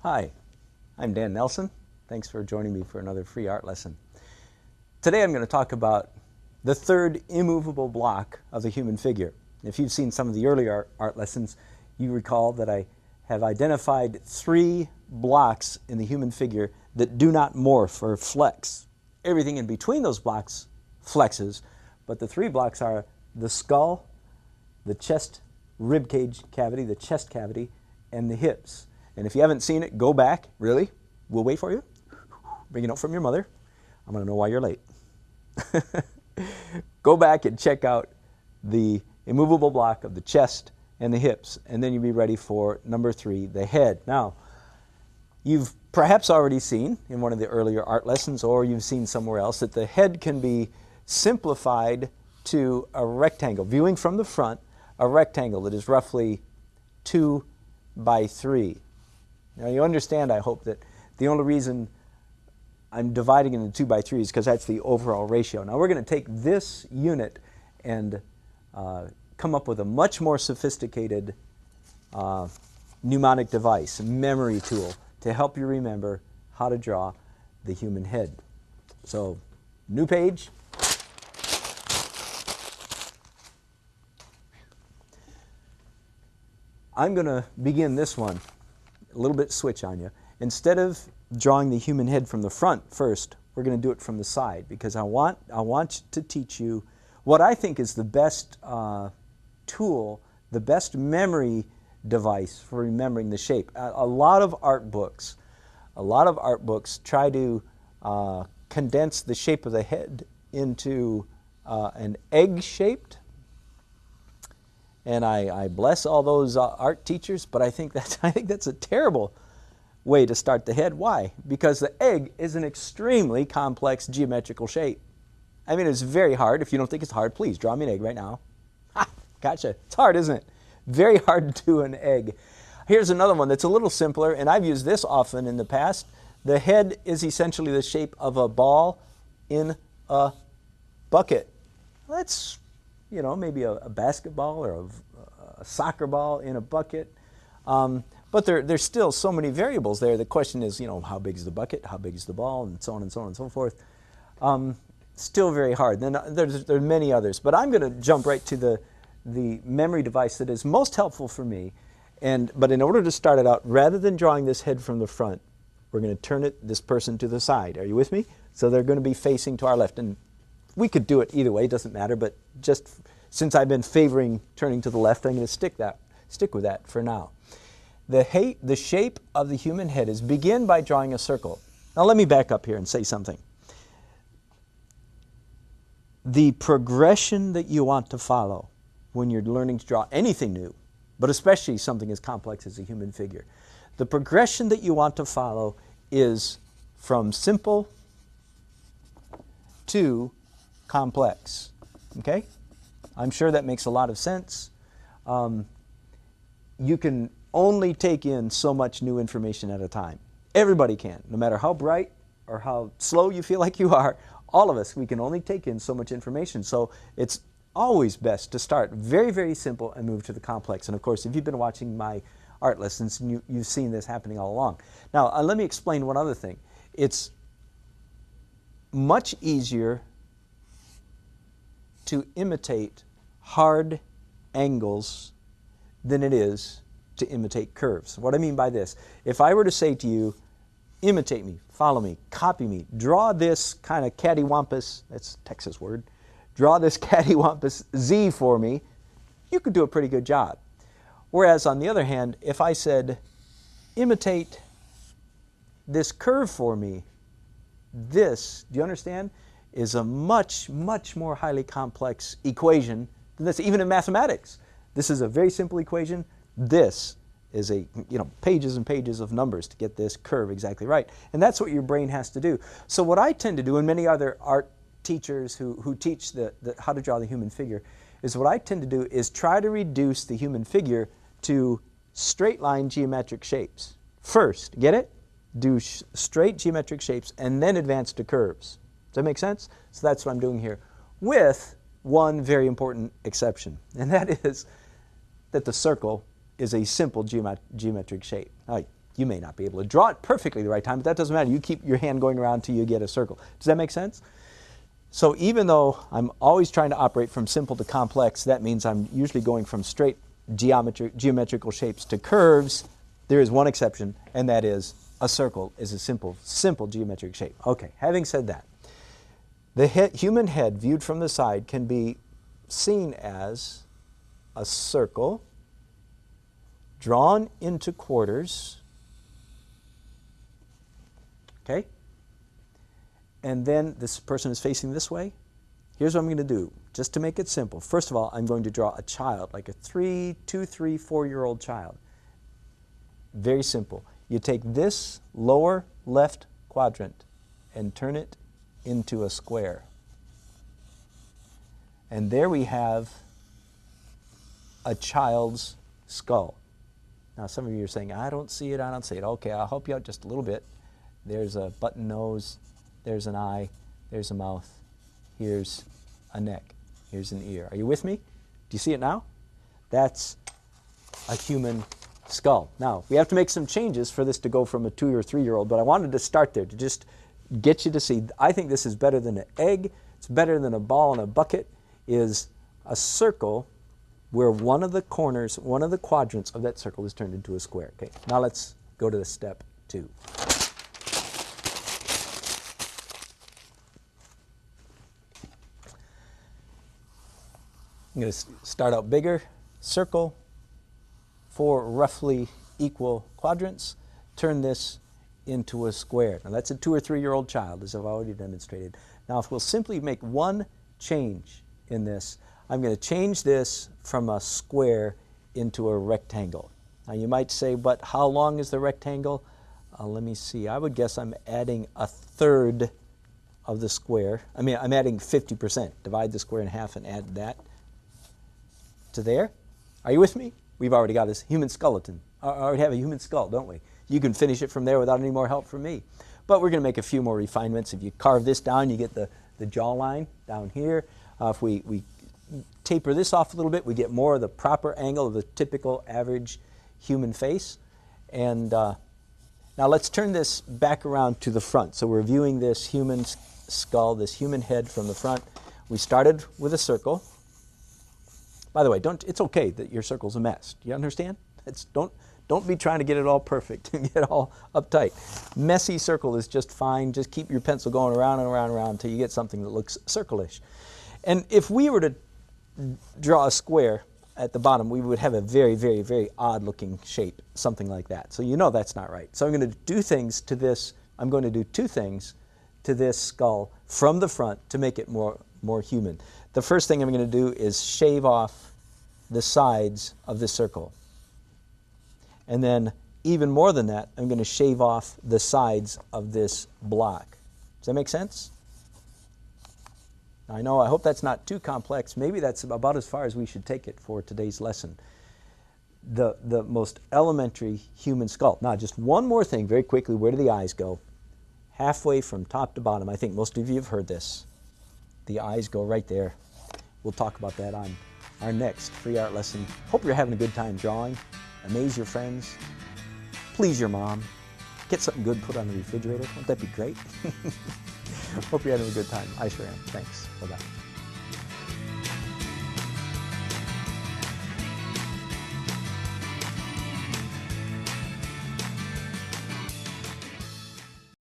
Hi, I'm Dan Nelson. Thanks for joining me for another free art lesson. Today I'm going to talk about the third immovable block of the human figure. If you've seen some of the earlier art lessons, you recall that I have identified 3 blocks in the human figure that do not morph or flex. Everything in between those blocks flexes, but the 3 blocks are the skull, the chest ribcage cavity, the chest cavity, and the hips. And if you haven't seen it, go back. Really? We'll wait for you. Bring a note from your mother. I'm going to know why you're late. Go back and check out the immovable block of the chest and the hips, and then you'll be ready for number 3, the head. Now, you've perhaps already seen in one of the earlier art lessons, or you've seen somewhere else, that the head can be simplified to a rectangle. Viewing from the front, a rectangle that is roughly 2 by 3. Now you understand, I hope, that the only reason I'm dividing into 2 by 3 is because that's the overall ratio. Now we're going to take this unit and come up with a much more sophisticated mnemonic device, a memory tool, to help you remember how to draw the human head. So, new page. I'm going to begin this one, a little bit switch on you. Instead of drawing the human head from the front first, we're going to do it from the side, because I want to teach you what I think is the best tool, the best memory device for remembering the shape. A lot of art books try to condense the shape of the head into an egg-shaped. And I bless all those art teachers, but I think that's a terrible way to start the head. Why? Because the egg is an extremely complex geometrical shape. I mean, it's very hard. If you don't think it's hard, please draw me an egg right now. Ha! Gotcha. It's hard, isn't it? Very hard to do an egg. Here's another one that's a little simpler, and I've used this often in the past. The head is essentially the shape of a ball in a bucket. That's, maybe a basketball or a soccer ball in a bucket. But there's still so many variables there. The question is, how big is the bucket? How big is the ball? And so on and so on and so forth. Still very hard. Then there are many others. But I'm going to jump right to the memory device that is most helpful for me. But in order to start it out, rather than drawing this head from the front, we're going to turn this person to the side. Are you with me? So they're going to be facing to our left. And we could do it either way. It doesn't matter. But just since I've been favoring turning to the left, I'm going to stick with that for now. The shape of the human head is begin by drawing a circle. Now let me back up here and say something. The progression that you want to follow when you're learning to draw anything new, but especially something as complex as a human figure, the progression that you want to follow is from simple to complex. Okay? I'm sure that makes a lot of sense. You can only take in so much new information at a time. Everybody can, no matter how bright or how slow you feel like you are. All of us, we can only take in so much information. So it's always best to start very, very simple and move to the complex. And of course, if you've been watching my art lessons, you've seen this happening all along. Now, let me explain one other thing. It's much easier to imitate hard angles than it is to imitate curves. What I mean by this, if I were to say to you, imitate me, follow me, copy me, draw this kind of cattywampus, that's a Texas word, draw this cattywampus Z for me, you could do a pretty good job. Whereas on the other hand, if I said, imitate this curve for me, this, do you understand, is a much, much more highly complex equation than this, even in mathematics. This is a very simple equation. This is pages and pages of numbers to get this curve exactly right. And that's what your brain has to do. So what I tend to do, and many other art teachers who teach how to draw the human figure, is what I tend to do is try to reduce the human figure to straight line geometric shapes. First, get it? Do straight geometric shapes and then advance to curves. Does that make sense? So that's what I'm doing here, with one very important exception, and that is that the circle is a simple geometric shape. All right, You may not be able to draw it perfectly the right time, but that doesn't matter. You keep your hand going around until you get a circle. Does that make sense? So even though I'm always trying to operate from simple to complex, that means I'm usually going from straight geometrical shapes to curves. There is one exception, and that is a circle is a simple geometric shape. Okay, having said that, the human head viewed from the side can be seen as a circle drawn into quarters. Okay? And then this person is facing this way. Here's what I'm going to do, just to make it simple. First of all, I'm going to draw a child, like a 2, 3, 4-year-old child. Very simple. You take this lower left quadrant and turn it into a square. And there we have a child's skull. Now some of you are saying, I don't see it, I don't see it. Okay, I'll help you out just a little bit. There's a button nose, there's an eye, there's a mouth, here's a neck, here's an ear. Are you with me? Do you see it now? That's a human skull. Now, we have to make some changes for this to go from a 2 or 3-year-old, but I wanted to start there to just get you to see. I think this is better than an egg. It's better than a ball in a bucket. Is a circle where one of the corners, one of the quadrants of that circle is turned into a square. Okay, now let's go to the step 2. I'm going to start out bigger, circle, 4 roughly equal quadrants, turn this into a square. Now that's a 2 or 3-year-old child, as I've already demonstrated. Now if we'll simply make one change in this, I'm going to change this from a square into a rectangle. Now you might say, but how long is the rectangle? Let me see. I would guess I'm adding a third of the square. I mean, I'm adding 50%. Divide the square in half and add that to there. Are you with me? We've already got this human skeleton. I already have a human skull, don't we? You can finish it from there without any more help from me. But we're going to make a few more refinements. If you carve this down, you get the jawline down here. If we taper this off a little bit, we get more of the proper angle of the typical average human face. And now let's turn this back around to the front. So we're viewing this human skull, this human head from the front. We started with a circle. By the way, it's okay that your circle's a mess. Do you understand? Don't be trying to get it all perfect and get all uptight. Messy circle is just fine. Just keep your pencil going around and around and around until you get something that looks circle-ish. And if we were to draw a square at the bottom, we would have a very, very, very odd-looking shape, something like that. So you know that's not right. So I'm going to do things to this. I'm going to do 2 things to this skull from the front to make it more human. The first thing I'm going to do is shave off the sides of this circle. And then, even more than that, I'm going to shave off the sides of this block. Does that make sense? I know, I hope that's not too complex. Maybe that's about as far as we should take it for today's lesson. The most elementary human skull. Now, just one more thing very quickly. Where do the eyes go? Halfway from top to bottom. I think most of you have heard this. The eyes go right there. We'll talk about that on our next free art lesson. Hope you're having a good time drawing. Amaze your friends. Please your mom. Get something good put on the refrigerator. Won't that be great? Hope you're having a good time. I sure am. Thanks. Bye-bye.